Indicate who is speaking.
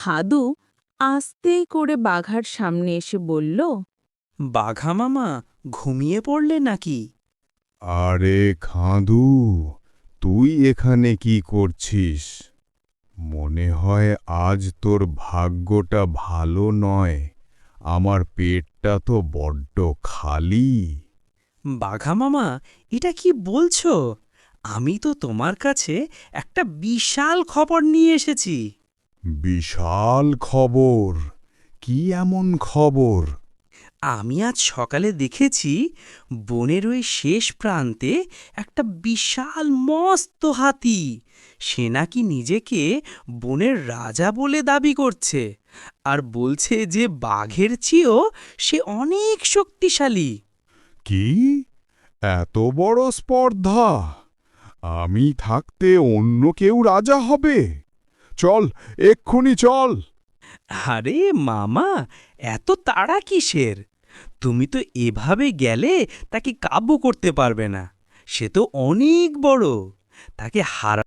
Speaker 1: হাদু আস্তে করে বাঘার সামনে এসে বলল,
Speaker 2: বাঘা মামা ঘুমিয়ে পড়লে নাকি?
Speaker 3: আরে খাঁদু, তুই এখানে কি করছিস? মনে হয় আজ তোর ভাগ্যটা ভালো নয়। আমার পেটটা তো বড্ড খালি।
Speaker 2: বাঘা মামা, এটা কি বলছো? আমি তো তোমার কাছে একটা বিশাল খবর নিয়ে এসেছি।
Speaker 3: বিশাল খবর? কি এমন খবর?
Speaker 2: আমি আজ সকালে দেখেছি বনের ওই শেষ প্রান্তে একটা বিশাল মস্ত হাতি। সে নাকি নিজেকে বনের রাজা বলে দাবি করছে, আর বলছে যে বাঘের চেয়েও সে অনেক শক্তিশালী।
Speaker 3: কি? এত বড় স্পর্ধা? আমি থাকতে অন্য কেউ রাজা হবে? চল, এক্ষুনি চল।
Speaker 2: আরে মামা, এত তাড়া কিসের? তুমি তো এভাবে গেলে তাকে কাবু করতে পারবে না। সে তো অনেক বড়। তাকে হারা